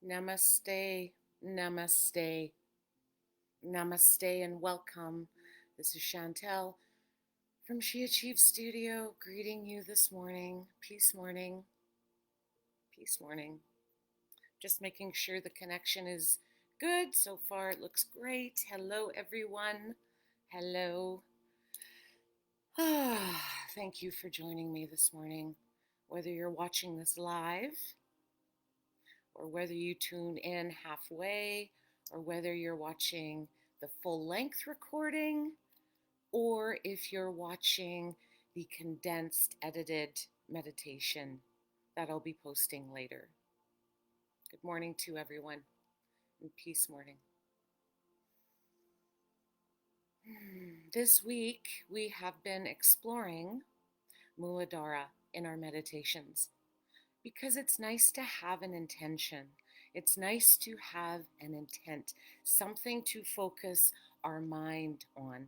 Namaste, namaste, namaste, and welcome. This is Chantal from She Achieves Studio, greeting you this morning. Peace morning, peace morning. Just making sure the connection is good. So far, it looks great. Hello, everyone. Hello. Thank you for joining me this morning. Whether you're watching this live, or whether you tune in halfway, or whether you're watching the full length recording, or if you're watching the condensed, edited meditation that I'll be posting later. Good morning to everyone, and peace morning. This week, we have been exploring Muladhara in our meditations because it's nice to have an intention. It's nice to have an intent, something to focus our mind on.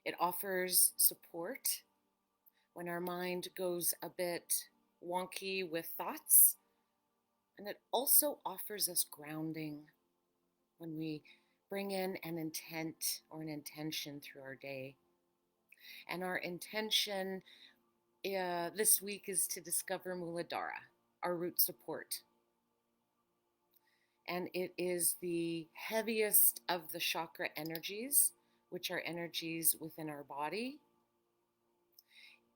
It offers support when our mind goes a bit wonky with thoughts, and it also offers us grounding when we bring in an intent or an intention through our day. And our intention this week is to discover Muladhara, our root support. And it is the heaviest of the chakra energies, which are energies within our body.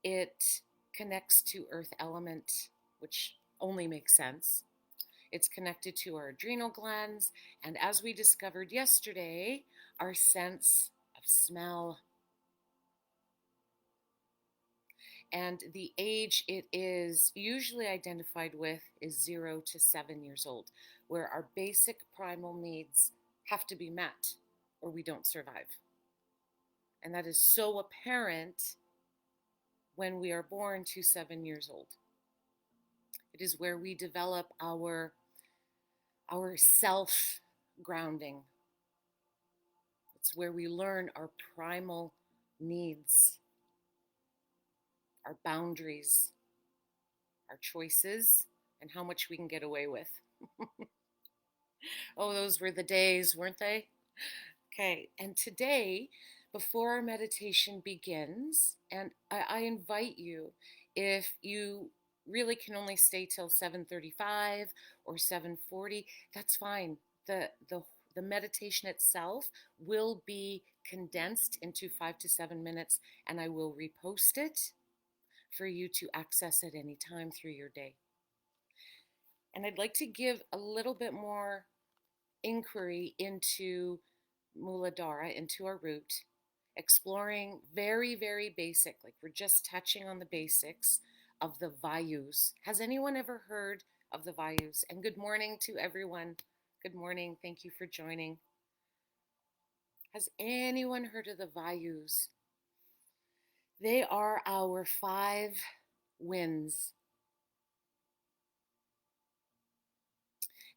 It connects to earth element, which only makes sense. It's connected to our adrenal glands, and as we discovered yesterday, our sense of smell. And the age it is usually identified with is 0 to 7 years old, where our basic primal needs have to be met or we don't survive. And that is so apparent when we are born to 7 years old. It is where we develop our self grounding. It's where we learn our primal needs, our boundaries, our choices, and how much we can get away with. Oh, those were the days, weren't they? Okay, and today, before our meditation begins, and I invite you, if you really can only stay till 7:35 or 7:40, that's fine. The meditation itself will be condensed into 5 to 7 minutes, and I will repost it for you to access at any time through your day. And I'd like to give a little bit more inquiry into Muladhara, into our root, exploring very, very basic, like we're just touching on the basics of the vayus. Has anyone ever heard of the vayus? And good morning to everyone. Good morning. Thank you for joining. Has anyone heard of the vayus? They are our 5 winds.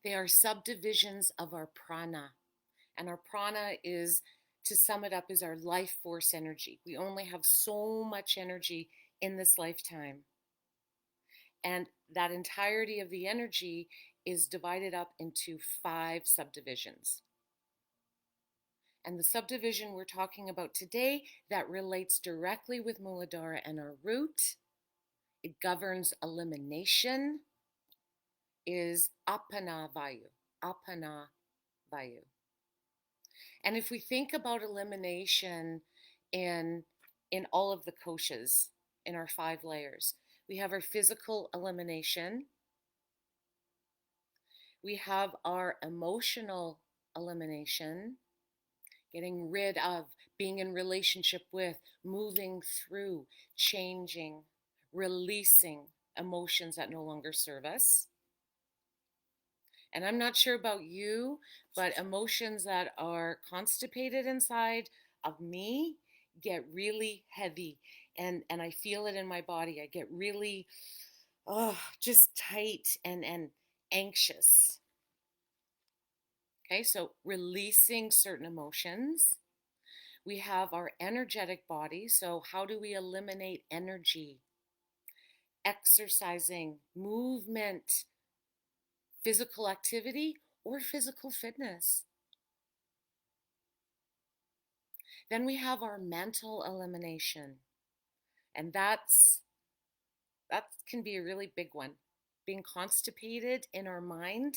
They are subdivisions of our prana. And our prana is, to sum it up, is our life force energy. We only have so much energy in this lifetime. And that entirety of the energy is divided up into 5 subdivisions. And the subdivision we're talking about today that relates directly with Muladhara and our root, it governs elimination, is apana vayu. Apana vayu. And if we think about elimination in all of the koshas, in our 5 layers, we have our physical elimination, we have our emotional elimination, getting rid of, being in relationship with, moving through, changing, releasing emotions that no longer serve us. And I'm not sure about you, but emotions that are constipated inside of me get really heavy, and I feel it in my body. I get really just tight and anxious. Okay, so releasing certain emotions. We have our energetic body. So how do we eliminate energy? Exercising, movement, physical activity or physical fitness. Then we have our mental elimination, and that can be a really big one. Being constipated in our mind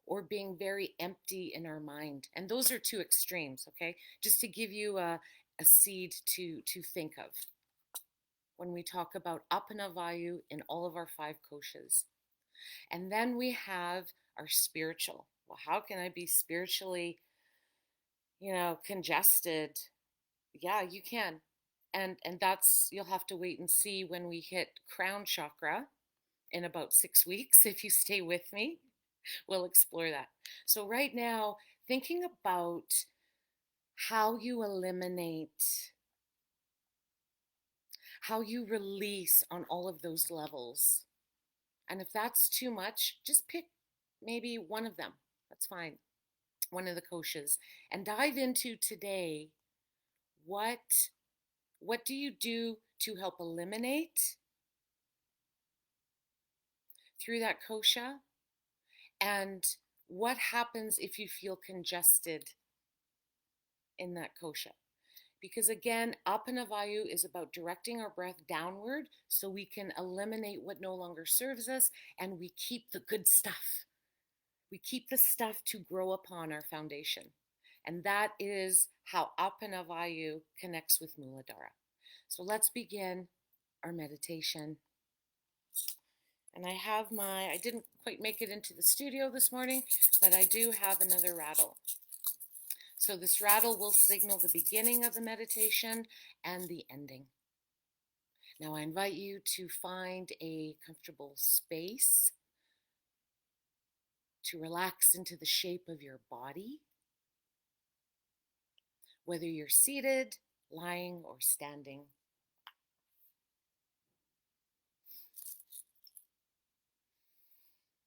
or being very empty in our mind. And those are two extremes, okay? Just to give you a seed to think of when we talk about apana vayu in all of our five koshas. And then we have our spiritual. Well, how can I be spiritually, congested? Yeah, you can. And that's, you'll have to wait and see when we hit crown chakra in about 6 weeks. If you stay with me, we'll explore that. So right now, thinking about how you eliminate, how you release on all of those levels. And if that's too much, just pick maybe one of them. That's fine. One of the koshas, and dive into today. What do you do to help eliminate through that kosha? And what happens if you feel congested in that kosha? Because again, apana vayu is about directing our breath downward so we can eliminate what no longer serves us and we keep the good stuff. We keep the stuff to grow upon our foundation. And that is how apana vayu connects with Muladhara. So let's begin our meditation. And I didn't quite make it into the studio this morning, but I do have another rattle. So this rattle will signal the beginning of the meditation and the ending. Now I invite you to find a comfortable space to relax into the shape of your body, whether you're seated, lying, or standing.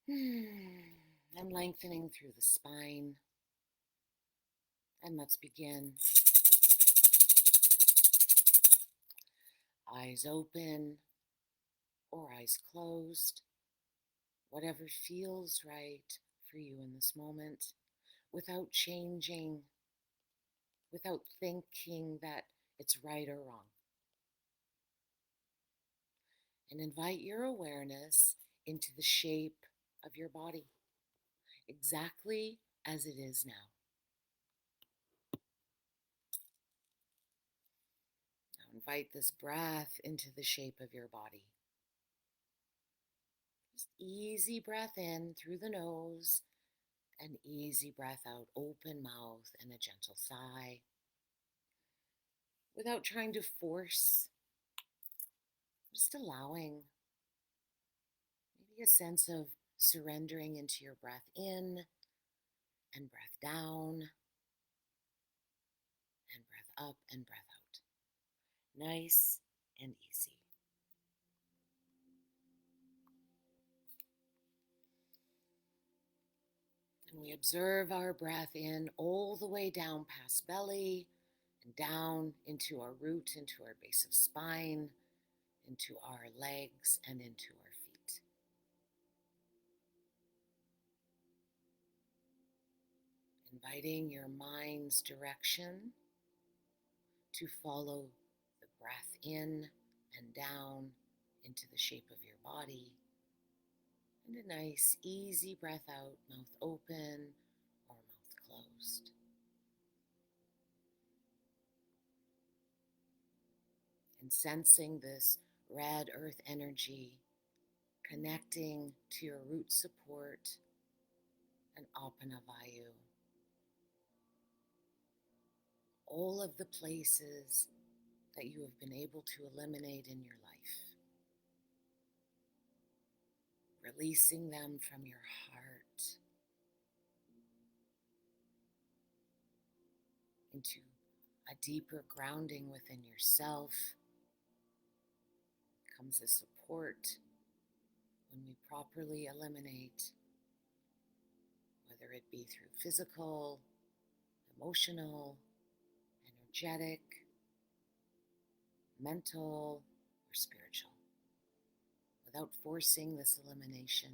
And lengthening through the spine. And let's begin. Eyes open or eyes closed, whatever feels right for you in this moment, without changing, without thinking that it's right or wrong. And invite your awareness into the shape of your body, exactly as it is now. Now invite this breath into the shape of your body. Just easy breath in through the nose and easy breath out, open mouth and a gentle sigh, without trying to force, just allowing maybe a sense of surrendering into your breath in and breath down and breath up and breath out. Nice and easy. And we observe our breath in all the way down past belly and down into our root, into our base of spine, into our legs and into our feet. Inviting your mind's direction to follow the breath in and down into the shape of your body. And a nice, easy breath out, mouth open or mouth closed. And sensing this red earth energy connecting to your root support and apana vayu. All of the places that you have been able to eliminate in your life. Releasing them from your heart into a deeper grounding within yourself. Comes a support when we properly eliminate, whether it be through physical, emotional, energetic, mental, or spiritual, without forcing this elimination.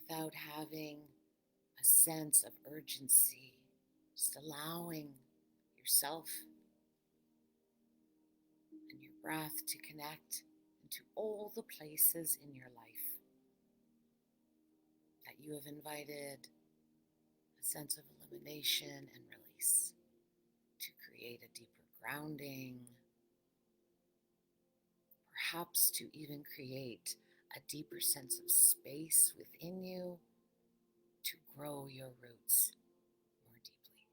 without having a sense of urgency, just allowing yourself and your breath to connect into all the places in your life that you have invited a sense of elimination and release to create a deeper grounding, perhaps to even create a deeper sense of space within you to grow your roots more deeply.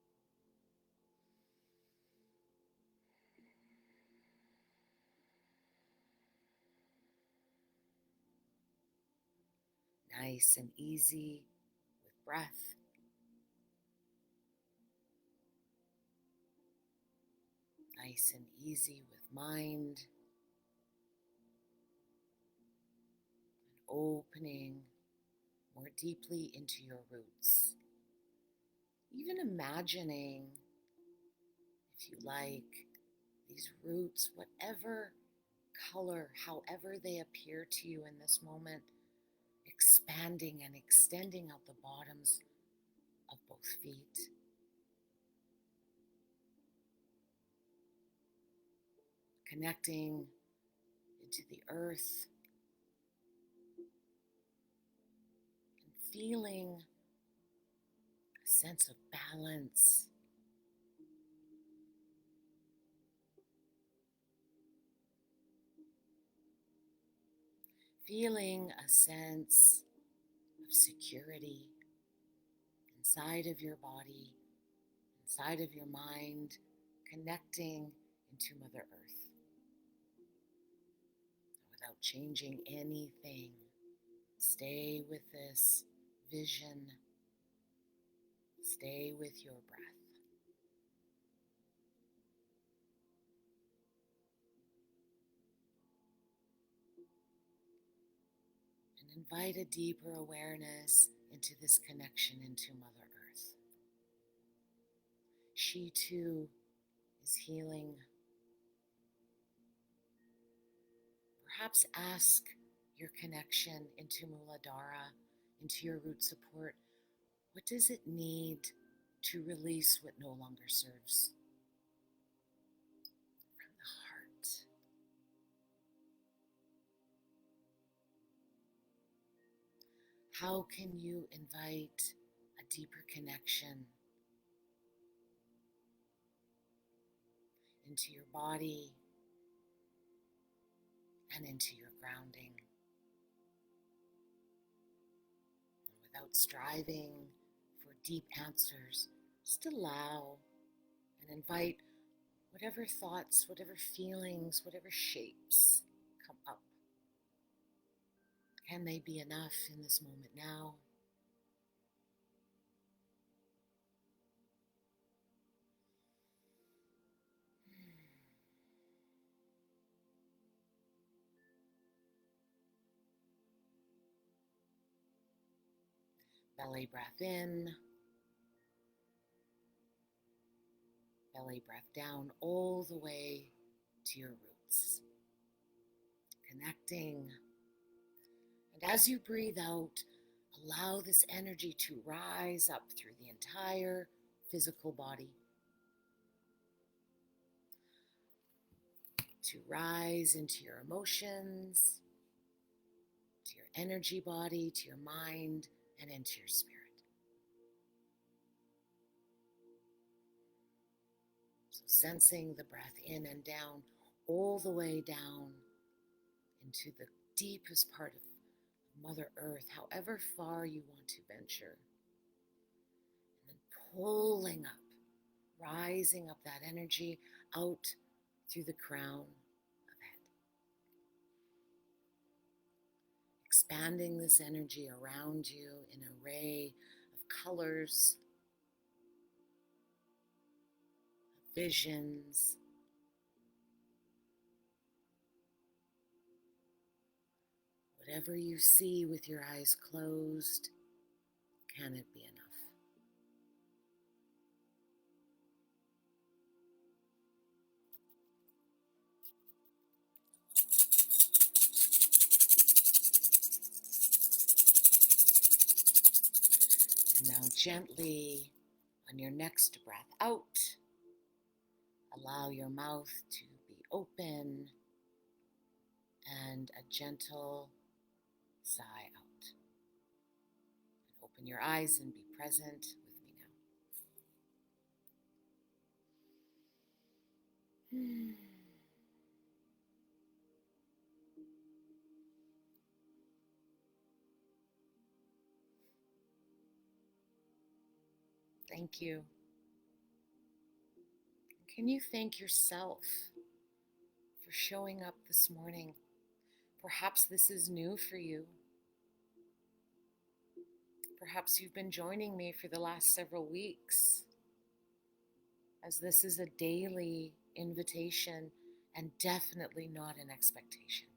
Nice and easy with breath. Nice and easy with mind. And opening more deeply into your roots. Even imagining, if you like, these roots, whatever color, however they appear to you in this moment, expanding and extending out the bottoms of both feet. Connecting into the earth and feeling a sense of balance. Feeling a sense of security inside of your body, inside of your mind, connecting into Mother Earth without changing anything. Stay with this vision. Stay with your breath. And invite a deeper awareness into this connection into Mother Earth. She too is healing. Perhaps ask your connection into Muladhara, into your root support. What does it need to release what no longer serves? From the heart. How can you invite a deeper connection into your body and into your grounding? And without striving for deep answers, just allow and invite whatever thoughts, whatever feelings, whatever shapes come up. Can they be enough in this moment now? Belly breath in, belly breath down all the way to your roots. Connecting. And as you breathe out, allow this energy to rise up through the entire physical body. To rise into your emotions, to your energy body, to your mind, and into your spirit. So sensing the breath in and down, all the way down into the deepest part of Mother Earth, however far you want to venture. And then pulling up, rising up that energy out through the crown of head. Expanding this energy around you in an array of colors, of visions. Whatever you see with your eyes closed, can it be enough? gently, on your next breath out, allow your mouth to be open and a gentle sigh out. And open your eyes and be present with me now. Thank you. Can you thank yourself for showing up this morning? Perhaps this is new for you. Perhaps you've been joining me for the last several weeks, as this is a daily invitation and definitely not an expectation.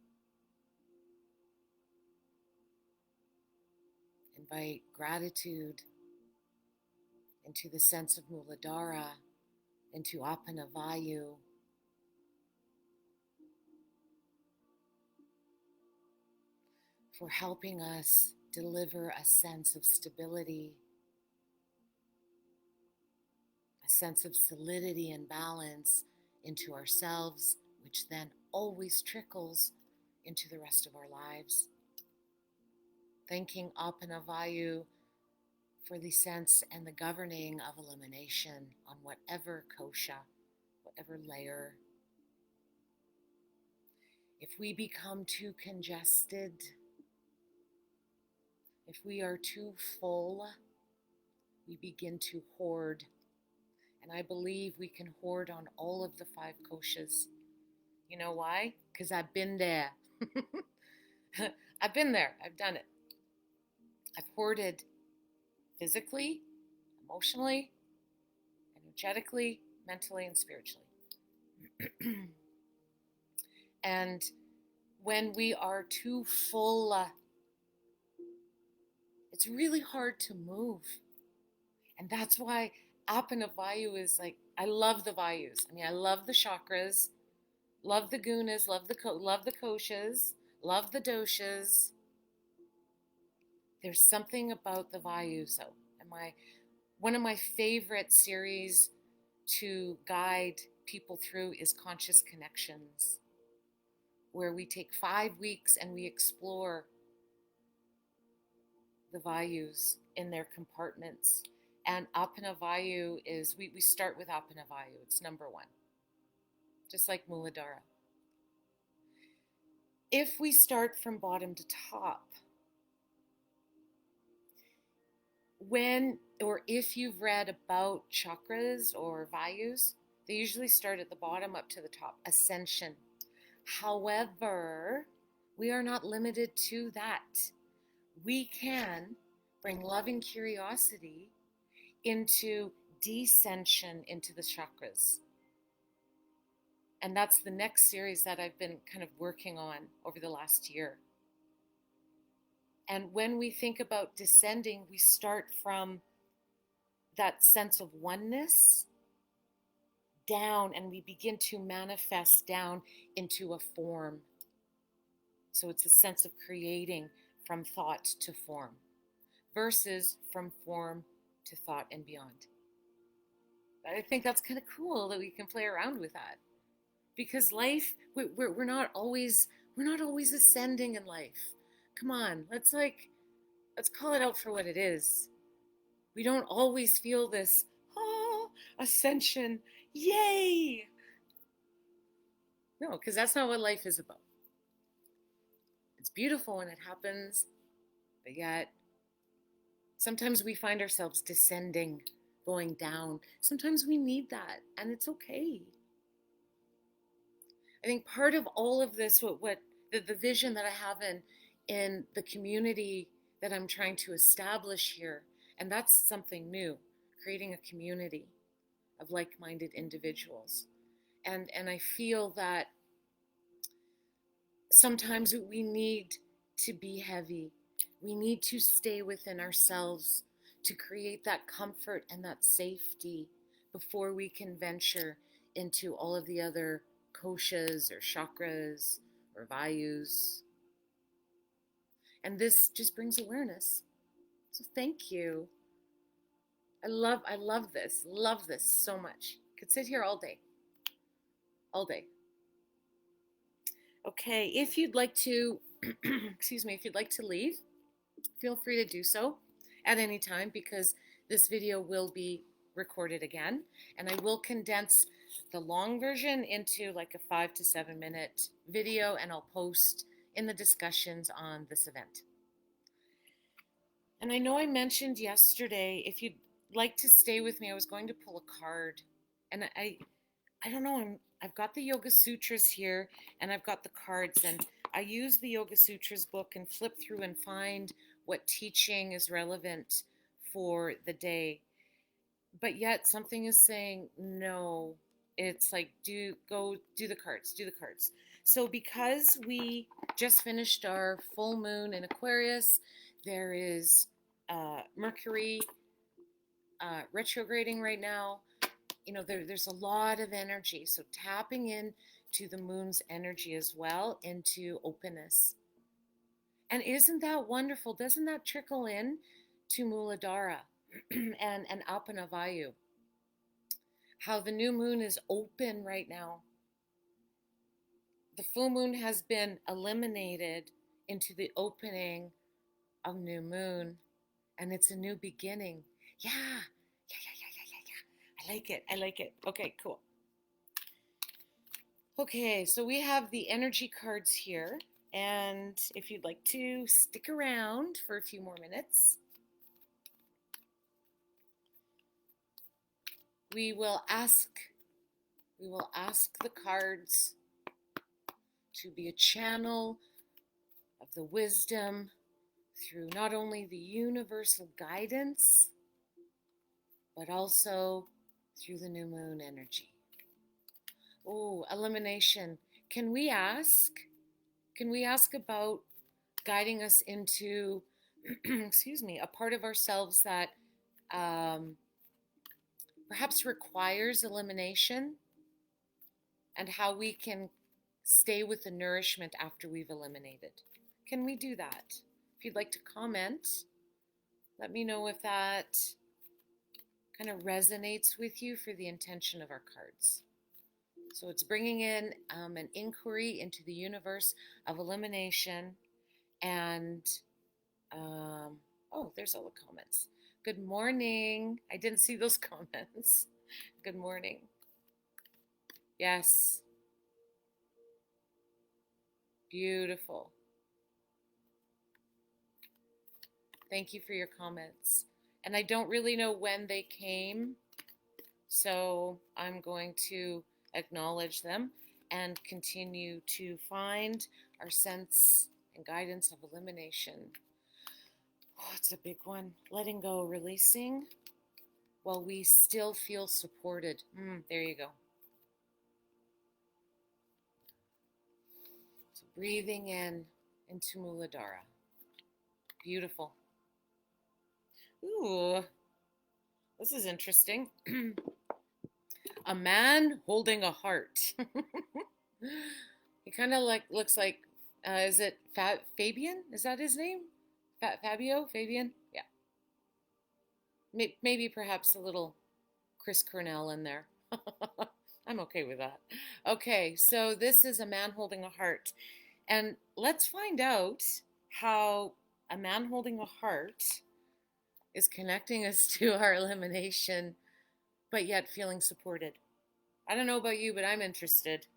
Invite gratitude into the sense of Muladhara, into apana, vayu, for helping us deliver a sense of stability, a sense of solidity and balance into ourselves, which then always trickles into the rest of our lives. Thanking apana, vayu for the sense and the governing of elimination on whatever kosha, whatever layer. If we become too congested, if we are too full, we begin to hoard. And I believe we can hoard on all of the 5 koshas. You know why? Because I've been there. I've been there. I've done it. I've hoarded physically, emotionally, energetically, mentally, and spiritually. And when we are too full, it's really hard to move. And that's why apana vayu is like, I love the vayus. I mean, I love the chakras, love the gunas, love the koshas, love the doshas. There's something about the vayus, though. And one of my favorite series to guide people through is Conscious Connections, where we take 5 weeks and we explore the vayus in their compartments. And apana vayu is, we start with apana vayu. It's number 1, just like Muladhara. If we start from bottom to top, if you've read about chakras or vayus, they usually start at the bottom up to the top, ascension. However, we are not limited to that. We can bring loving curiosity into descension into the chakras. And that's the next series that I've been kind of working on over the last year. And when we think about descending, we start from that sense of oneness down, and we begin to manifest down into a form. So it's a sense of creating from thought to form versus from form to thought and beyond. I think that's kind of cool that we can play around with that, because life, we're not always ascending in life. Come on, let's call it out for what it is. We don't always feel this ascension, yay. No, because that's not what life is about. It's beautiful when it happens, but yet sometimes we find ourselves descending, going down. Sometimes we need that, and it's okay. I think part of all of this, what the vision that I have in the community that I'm trying to establish here, and that's something new, creating a community of like-minded individuals. And I feel that sometimes we need to be heavy. We need to stay within ourselves to create that comfort and that safety before we can venture into all of the other koshas or chakras or vayus. And this just brings awareness. So thank you I love this. Love this so much. Could sit here all day. All day. Okay, if you'd like to, excuse me, if you'd like to leave, feel free to do so at any time because this video will be recorded again and I will condense the long version into like a 5 to 7 minute video and I'll post in the discussions on this event. And I know I mentioned yesterday, if you'd like to stay with me, I was going to pull a card. And I don't know, I've got the Yoga Sutras here and I've got the cards. And I use the Yoga Sutras book and flip through and find what teaching is relevant for the day. But yet something is saying, no, it's like, do the cards, do the cards. So because we just finished our full moon in Aquarius, there is Mercury retrograding right now. You know, there's a lot of energy. So tapping in to the moon's energy as well, into openness. And isn't that wonderful? Doesn't that trickle in to Muladhara and apana vayu? How the new moon is open right now. The full moon has been eliminated into the opening of new moon, and it's a new beginning. Yeah. I like it. I like it. Okay, cool. Okay, so we have the energy cards here, and if you'd like to stick around for a few more minutes, we will ask the cards to be a channel of the wisdom through not only the universal guidance, but also through the new moon energy. Oh, elimination. Can we ask about guiding us into, excuse me, a part of ourselves that perhaps requires elimination, and how we can stay with the nourishment after we've eliminated? Can we do that? If you'd like to comment, let me know if that kind of resonates with you for the intention of our cards. So it's bringing in an inquiry into the universe of elimination. And, oh, there's all the comments. Good morning. I didn't see those comments. Good morning. Yes. Beautiful. Thank you for your comments. And I don't really know when they came, so I'm going to acknowledge them and continue to find our sense and guidance of elimination. Oh, it's a big one. Letting go, releasing while we still feel supported. There you go. So breathing in into Muladhara. Beautiful. Ooh, this is interesting. A man holding a heart. He kind of looks like, is it Fabian? Is that his name? Fabio? Fabian? Yeah. Maybe perhaps a little Chris Cornell in there. I'm okay with that. Okay, so this is a man holding a heart. And let's find out how a man holding a heart is connecting us to our elimination, but yet feeling supported. I don't know about you, but I'm interested.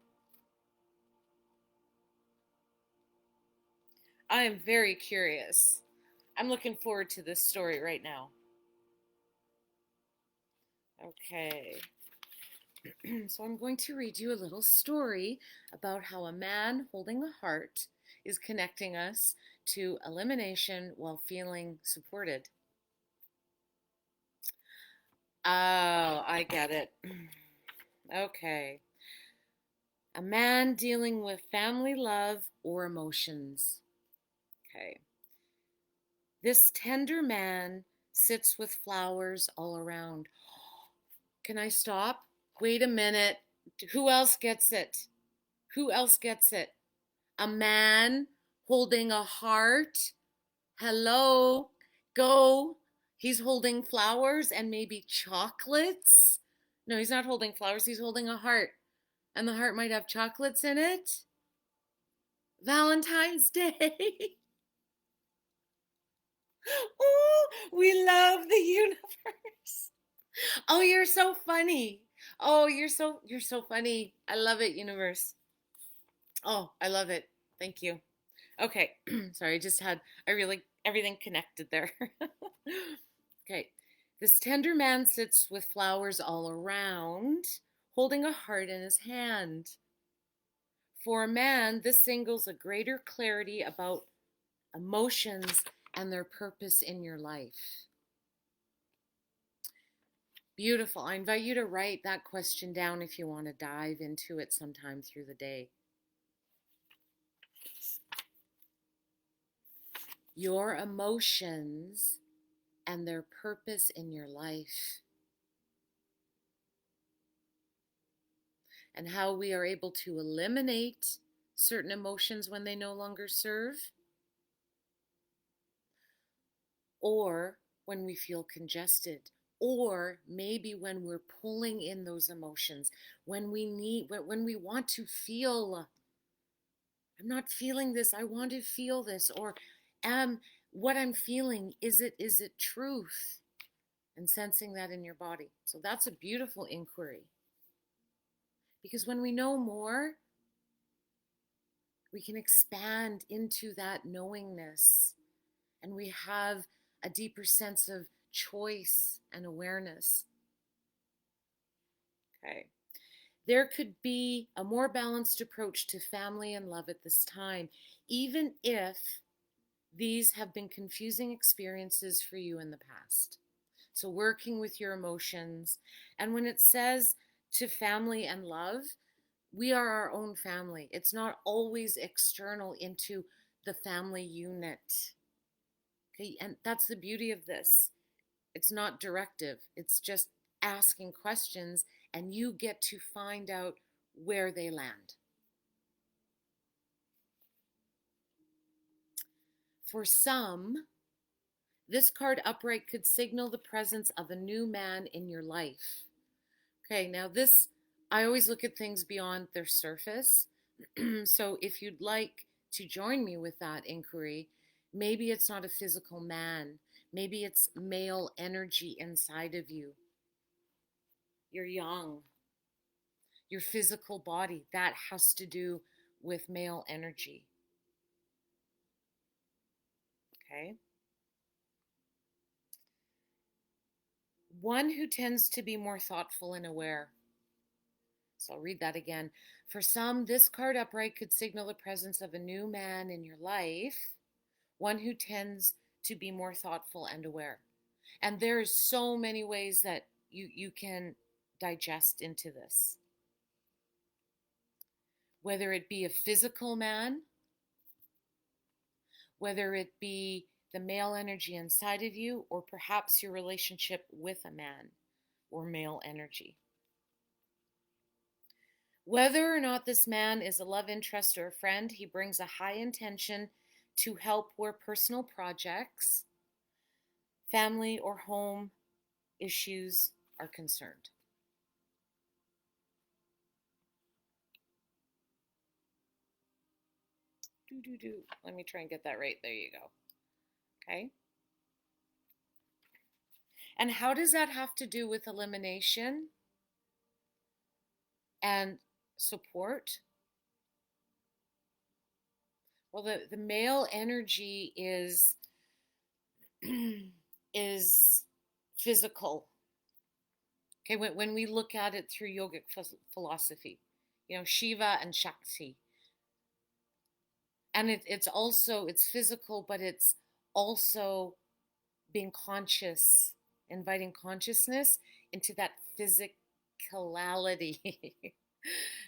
I am very curious. I'm looking forward to this story right now. Okay. So I'm going to read you a little story about how a man holding a heart is connecting us to elimination while feeling supported. Oh, I get it. Okay. A man dealing with family love or emotions. Okay. This tender man sits with flowers all around. Can I stop? Wait a minute. Who else gets it? Who else gets it? A man holding a heart. Hello. Go He's holding flowers and maybe chocolates. No, he's not holding flowers. He's holding a heart. And the heart might have chocolates in it. Valentine's Day. Oh, we love the universe. Oh, you're so funny. Oh, you're so funny. I love it, universe. Oh, I love it. Thank you. Okay. Sorry, I really, everything connected there. Okay. This tender man sits with flowers all around, holding a heart in his hand. For a man, this signals a greater clarity about emotions and their purpose in your life. Beautiful. I invite you to write that question down if you want to dive into it sometime through the day. Your emotions and their purpose in your life, and how we are able to eliminate certain emotions when they no longer serve, or when we feel congested, or maybe when we're pulling in those emotions, when we want to feel, I'm not feeling this, I want to feel this, or what I'm feeling, is it truth? And sensing that in your body. So that's a beautiful inquiry. Because when we know more, we can expand into that knowingness, and we have a deeper sense of choice and awareness. Okay. There could be a more balanced approach to family and love at this time, even if these have been confusing experiences for you in the past. So, working with your emotions. And when it says to family and love, we are our own family. It's not always external into the family unit. Okay, and that's the beauty of this. It's not directive, it's just asking questions, and you get to find out where they land. For some, this card upright could signal the presence of a new man in your life. Okay, now this, I always look at things beyond their surface. So if you'd like to join me with that inquiry, maybe it's not a physical man, maybe it's male energy inside of you. You're young, your physical body, that has to do with male energy. Okay. One who tends to be more thoughtful and aware. So I'll read that again. For some, this card upright could signal the presence of a new man in your life, one who tends to be more thoughtful and aware. And there's so many ways that you can digest into this. Whether it be a physical man, whether it be the male energy inside of you, or perhaps your relationship with a man or male energy. Whether or not this man is a love interest or a friend, he brings a high intention to help where personal projects, family, or home issues are concerned. Let me try and get that right. There you go. Okay. And how does that have to do with elimination and support? Well, the male energy is is physical. Okay, when we look at it through yogic philosophy, Shiva and Shakti. And it's physical, but it's also being conscious, inviting consciousness into that physicality,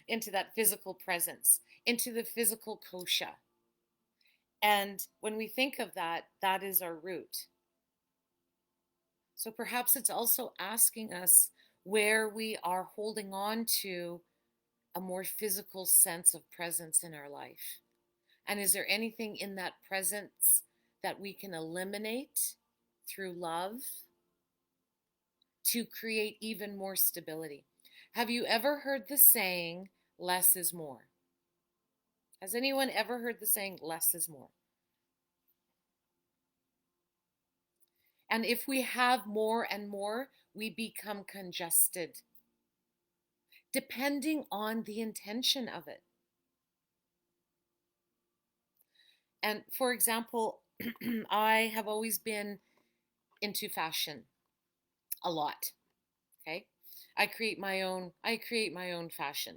into that physical presence, into the physical kosha. And when we think of that, that is our root. So perhaps it's also asking us where we are holding on to a more physical sense of presence in our life. And is there anything in that presence that we can eliminate through love to create even more stability. Have you ever heard the saying, less is more? Has anyone ever heard the saying, less is more? And if we have more and more, we become congested, depending on the intention of it. And for example, I have always been into fashion a lot. Okay. I create my own fashion.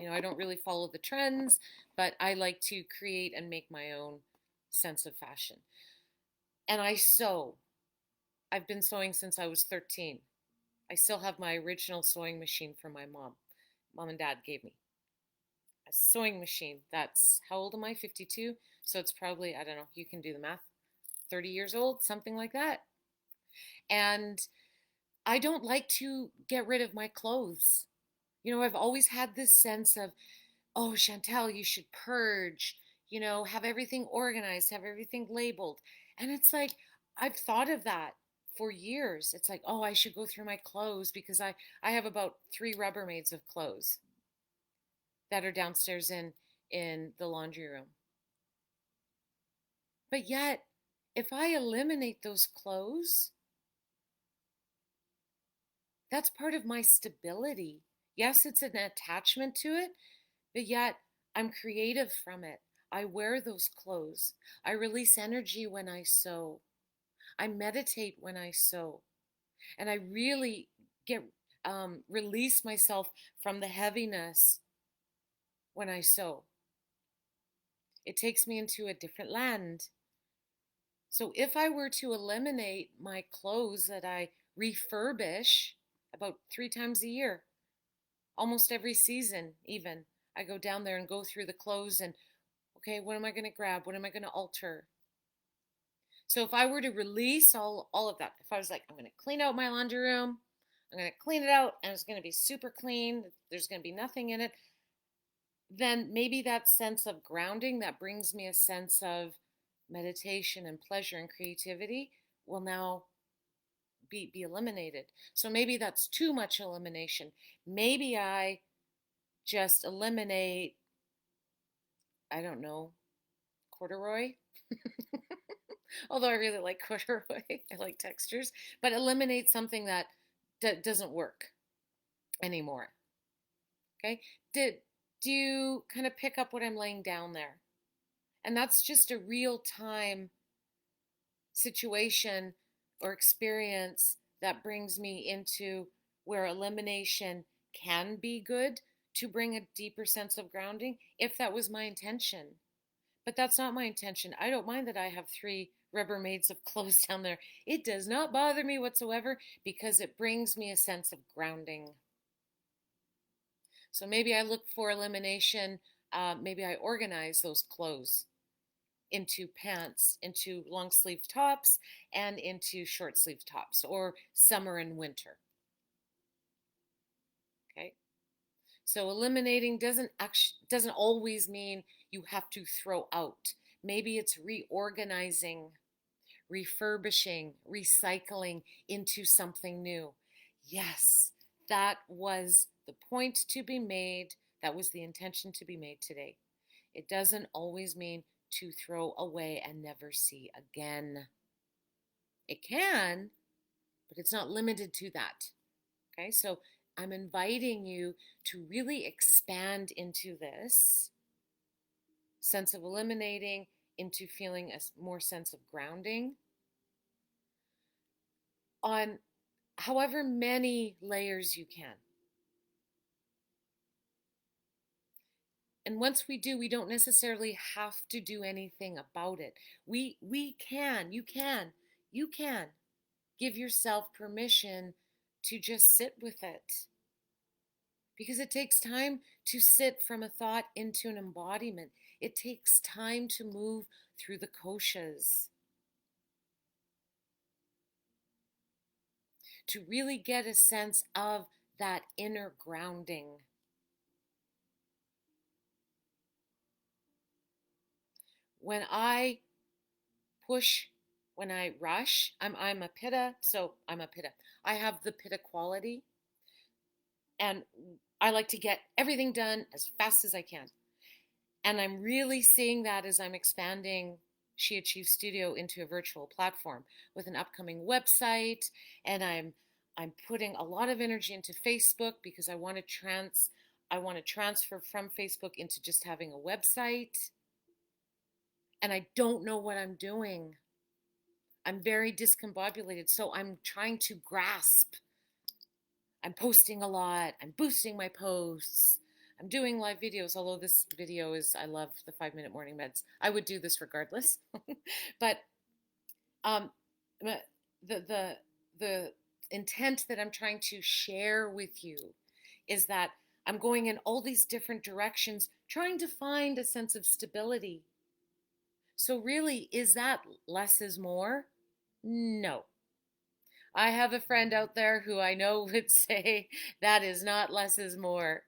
I don't really follow the trends, but I like to create and make my own sense of fashion. And I sew. I've been sewing since I was 13. I still have my original sewing machine from my mom. Mom and dad gave me a sewing machine. That's, how old am I? 52. So it's probably, I don't know, you can do the math, 30 years old, something like that. And I don't like to get rid of my clothes. I've always had this sense of, oh, Chantal, you should purge, have everything organized, have everything labeled. And it's like, I've thought of that for years. It's like, oh, I should go through my clothes because I have about 3 Rubbermaids of clothes that are downstairs in the laundry room. But yet, if I eliminate those clothes, that's part of my stability. Yes, it's an attachment to it, but yet I'm creative from it. I wear those clothes. I release energy when I sew. I meditate when I sew. And I really get release myself from the heaviness when I sew. It takes me into a different land. So if I were to eliminate my clothes that I refurbish about 3 times a year, almost every season even, I go down there and go through the clothes and, okay, what am I going to grab? What am I going to alter? So if I were to release all of that, if I was like, I'm going to clean out my laundry room, I'm going to clean it out and it's going to be super clean, there's going to be nothing in it, then maybe that sense of grounding that brings me a sense of meditation and pleasure and creativity will now be eliminated. So maybe that's too much elimination. Maybe I just eliminate, I don't know, corduroy. Although I really like corduroy, I like textures, but eliminate something that doesn't work anymore. Okay? Do you kind of pick up what I'm laying down there? And that's just a real time situation or experience that brings me into where elimination can be good to bring a deeper sense of grounding if that was my intention. But that's not my intention. I don't mind that I have 3 Rubbermaids of clothes down there. It does not bother me whatsoever because it brings me a sense of grounding. So maybe I look for elimination. Maybe I organize those clothes into pants, into long sleeve tops, and into short sleeve tops, or summer and winter. Okay. So eliminating doesn't always mean you have to throw out. Maybe it's reorganizing, refurbishing, recycling into something new. Yes, that was the point to be made. That was the intention to be made today. It doesn't always mean to throw away and never see again. It can, but it's not limited to that. Okay, so I'm inviting you to really expand into this sense of eliminating, into feeling a more sense of grounding on however many layers you can. And once we do, we don't necessarily have to do anything about it. You can give yourself permission to just sit with it. Because it takes time to sit from a thought into an embodiment. It takes time to move through the koshas, to really get a sense of that inner grounding. When I push, when I rush, I'm a pitta, so I'm a pitta. I have the pitta quality, and I like to get everything done as fast as I can. And I'm really seeing that as I'm expanding She Achieves Studio into a virtual platform with an upcoming website. And I'm putting a lot of energy into Facebook because I want to transfer from Facebook into just having a website. And I don't know what I'm doing. I'm very discombobulated. So I'm trying to grasp. I'm posting a lot. I'm boosting my posts. I'm doing live videos, although this video is, I love the 5 Minute Morning Meds. I would do this regardless. But um, the, the, the intent that I'm trying to share with you is that I'm going in all these different directions, trying to find a sense of stability. So really, is that less is more? No. I have a friend out there who I know would say that is not less is more.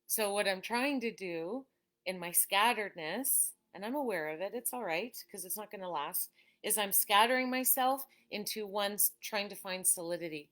So, what I'm trying to do in my scatteredness, and I'm aware of it, it's all right because it's not going to last, is I'm scattering myself into one trying to find solidity.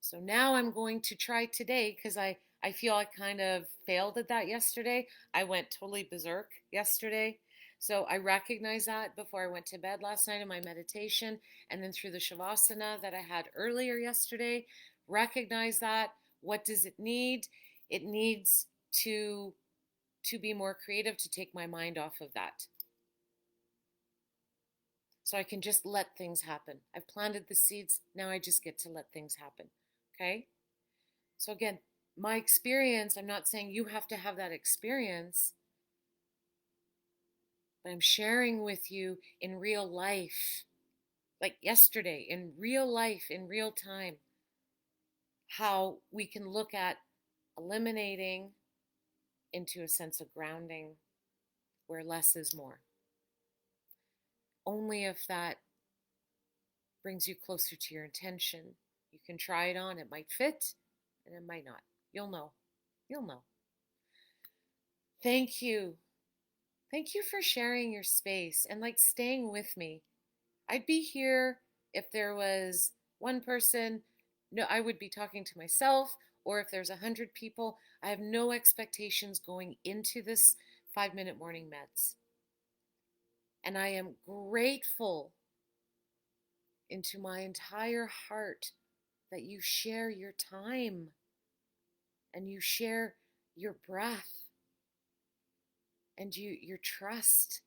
So now I'm going to try today because I feel I kind of failed at that yesterday. I went totally berserk yesterday. So I recognized that before I went to bed last night in my meditation, and then through the Shavasana that I had earlier yesterday, recognize that. What does it need? It needs to be more creative, to take my mind off of that. So I can just let things happen. I've planted the seeds, now I just get to let things happen. Okay? So again, my experience, I'm not saying you have to have that experience, but I'm sharing with you in real life, like yesterday, in real life, in real time, how we can look at eliminating into a sense of grounding where less is more. Only if that brings you closer to your intention. You can try it on. It might fit and it might not. You'll know. You'll know. Thank you. Thank you for sharing your space and like staying with me. I'd be here if there was one person. No, I would be talking to myself, or if there's 100 people. I have no expectations going into this 5 Minute Morning Meds. And I am grateful into my entire heart that you share your time and you share your breath and your trust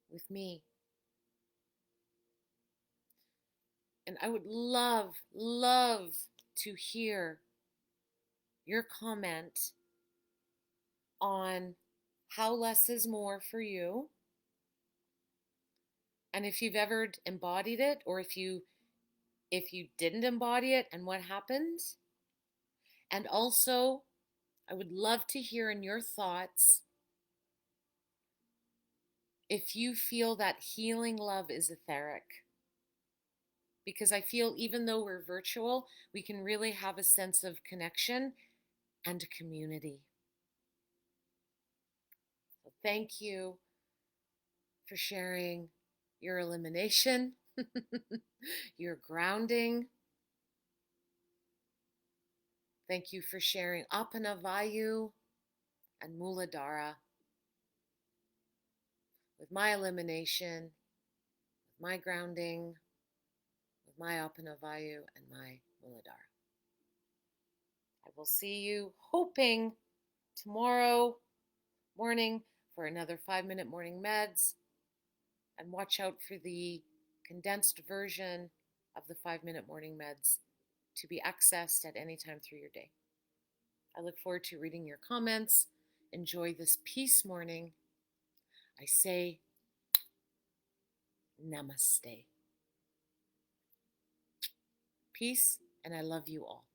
with me. And I would love, love to hear your comment on how less is more for you. And if you've ever embodied it, or if you didn't embody it and what happened. And also, I would love to hear in your thoughts if you feel that healing love is etheric. Because I feel even though we're virtual, we can really have a sense of connection and community. So thank you for sharing your elimination, your grounding. Thank you for sharing apana, vayu, and muladhara with my elimination, with my grounding, with my apana, vayu, and my muladhara. I will see you hoping tomorrow morning for another 5 Minute Morning Meds, and watch out for the condensed version of the 5 Minute Morning Meds to be accessed at any time through your day. I look forward to reading your comments. Enjoy this peace morning. I say namaste. Peace, and I love you all.